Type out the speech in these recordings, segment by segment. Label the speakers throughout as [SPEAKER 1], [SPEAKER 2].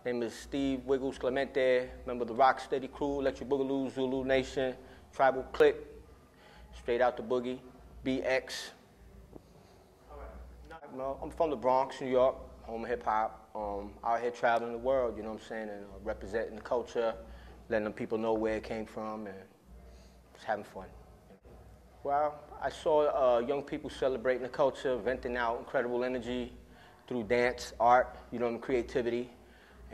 [SPEAKER 1] Name is Steve Wiggles Clemente, member of the Rocksteady crew, Electric Boogaloo, Zulu Nation, Tribal Click, Straight Out the Boogie, BX. I'm from the Bronx, New York, home of hip-hop. Out here traveling the world, you know what I'm saying, and representing the culture, letting them people know where it came from, and just having fun. Well, I saw young people celebrating the culture, venting out incredible energy through dance, art, you know, and creativity.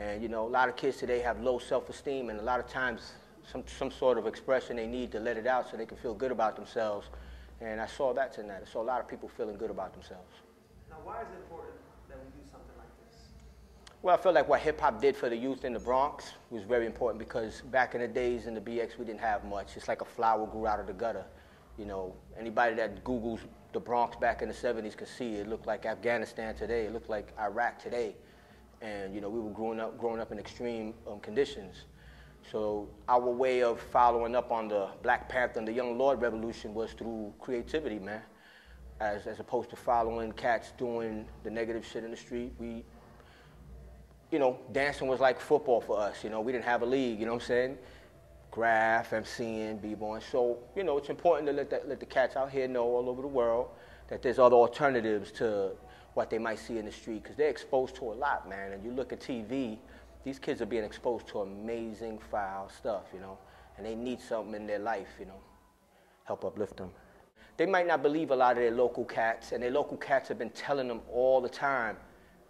[SPEAKER 1] And, you know, a lot of kids today have low self-esteem, and a lot of times some sort of expression they need to let it out so they can feel good about themselves. And I saw that tonight. I saw a lot of people feeling good about themselves.
[SPEAKER 2] Now, why is it important that we do something like this?
[SPEAKER 1] Well, I feel like what hip-hop did for the youth in the Bronx was very important, because back in the days in the BX, we didn't have much. It's like a flower grew out of the gutter. You know, anybody that Googles the Bronx back in the 70s can see it looked like Afghanistan today. It looked like Iraq today. And, you know, we were growing up in extreme conditions. So our way of following up on the Black Panther and the Young Lord Revolution was through creativity, man. As opposed to following cats doing the negative shit in the street. We, you know, dancing was like football for us. You know, we didn't have a league, you know what I'm saying? Graph, MCing, b-boying. So, you know, it's important to let the cats out here know all over the world that there's other alternatives to what they might see in the street, because they're exposed to a lot, man. And you look at TV, these kids are being exposed to amazing, foul stuff, you know, and they need something in their life, you know, help uplift them. They might not believe a lot of their local cats, and their local cats have been telling them all the time,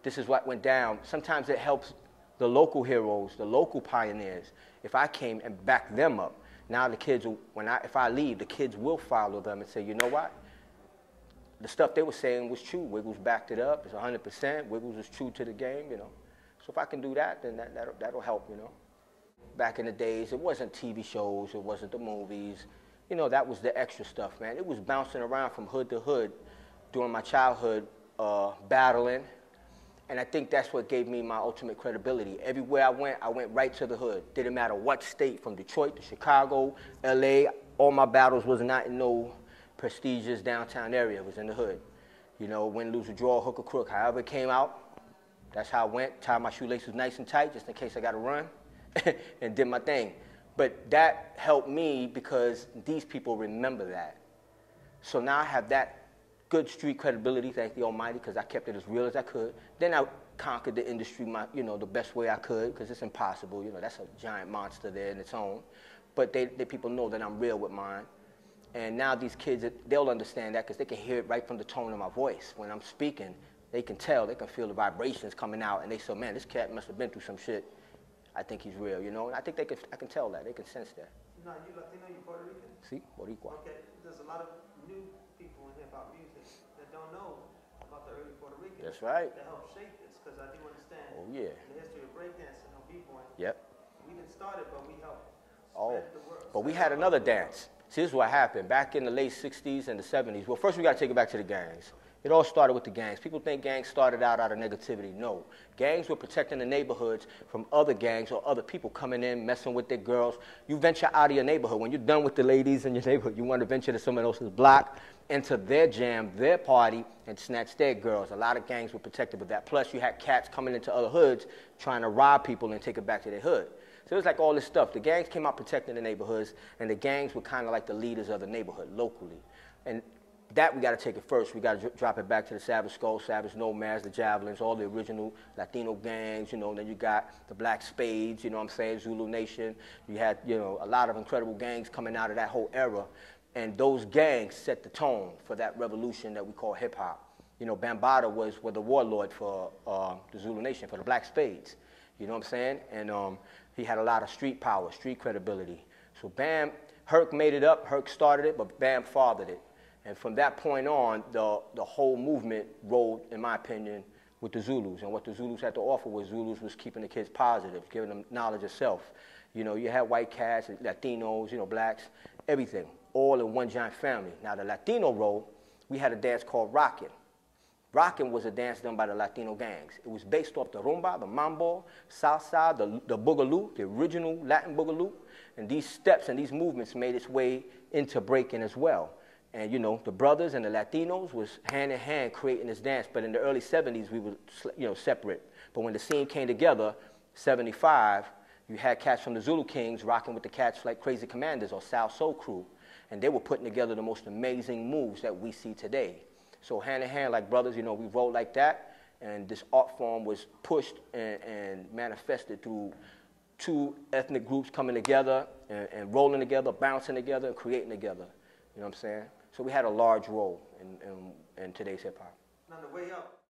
[SPEAKER 1] this is what went down. Sometimes it helps the local heroes, the local pioneers. If I came and backed them up, now the kids, if I leave, the kids will follow them and say, you know what? The stuff they were saying was true. Wiggles backed it up. It's 100%. Wiggles was true to the game, you know. So if I can do that, then that'll help, you know. Back in the days, it wasn't TV shows. It wasn't the movies. You know, that was the extra stuff, man. It was bouncing around from hood to hood during my childhood, battling. And I think that's what gave me my ultimate credibility. Everywhere I went right to the hood. Didn't matter what state, from Detroit to Chicago, LA, all my battles was not in no prestigious downtown area. It was in the hood. You know, win, lose, or draw, hook or crook, however it came out, that's how I went. Tied my shoelaces nice and tight just in case I got to run, and did my thing. But that helped me because these people remember that. So now I have that good street credibility, thank the Almighty, because I kept it as real as I could. Then I conquered the industry, you know, the best way I could, because it's impossible. You know, that's a giant monster there in its own. But people know that I'm real with mine. And now these kids, they'll understand that because they can hear it right from the tone of my voice. When I'm speaking, they can tell, they can feel the vibrations coming out, and they say, man, this cat must have been through some shit. I think he's real, you know? And I think I can tell that. They can sense that.
[SPEAKER 2] No, you Latino, you Puerto Rican?
[SPEAKER 1] See? Boricua.
[SPEAKER 2] Okay, there's a lot of new people in hip-hop music that don't know about the early Puerto Ricans.
[SPEAKER 1] That's right.
[SPEAKER 2] That helped shape this, because I do understand
[SPEAKER 1] yeah.
[SPEAKER 2] the history of breakdancing and b-boying.
[SPEAKER 1] Yep.
[SPEAKER 2] We didn't start it, but we helped spread the word.
[SPEAKER 1] But we had another dance. See, this is what happened. Back in the late 60s and the 70s, well, first we got to take it back to the gangs. It all started with the gangs. People think gangs started out of negativity. No. Gangs were protecting the neighborhoods from other gangs or other people coming in, messing with their girls. You venture out of your neighborhood. When you're done with the ladies in your neighborhood, you want to venture to someone else's block, enter their jam, their party, and snatch their girls. A lot of gangs were protected with that. Plus, you had cats coming into other hoods trying to rob people and take it back to their hood. So it was like all this stuff. The gangs came out protecting the neighborhoods, and the gangs were kind of like the leaders of the neighborhood locally. And that we got to take it first. We got to drop it back to the Savage Skulls, Savage Nomads, the Javelins, all the original Latino gangs, you know. And then you got the Black Spades, you know what I'm saying, Zulu Nation. You had, you know, a lot of incredible gangs coming out of that whole era. And those gangs set the tone for that revolution that we call hip-hop. You know, Bambaataa was the warlord for the Zulu Nation, for the Black Spades. You know what I'm saying? And he had a lot of street power, street credibility. So Bam, Herc made it up, Herc started it, but Bam fathered it. And from that point on, the whole movement rolled, in my opinion, with the Zulus. And what the Zulus had to offer was Zulus was keeping the kids positive, giving them knowledge of self. You know, you had white cats, Latinos, you know, blacks, everything, all in one giant family. Now, the Latino role, we had a dance called Rockin'. Rockin' was a dance done by the Latino gangs. It was based off the rumba, the mambo, salsa, the boogaloo, the original Latin boogaloo. And these steps and these movements made its way into breaking as well. And, you know, the brothers and the Latinos was hand in hand creating this dance. But in the early 70s, we were, you know, separate. But when the scene came together, '75, you had cats from the Zulu Kings rocking with the cats like Crazy Commanders or South Soul Crew. And they were putting together the most amazing moves that we see today. So hand in hand, like brothers, you know, we rolled like that. And this art form was pushed and manifested through two ethnic groups coming together and rolling together, bouncing together, and creating together. You know what I'm saying? So we had a large role in today's hip hop.
[SPEAKER 2] On the way up,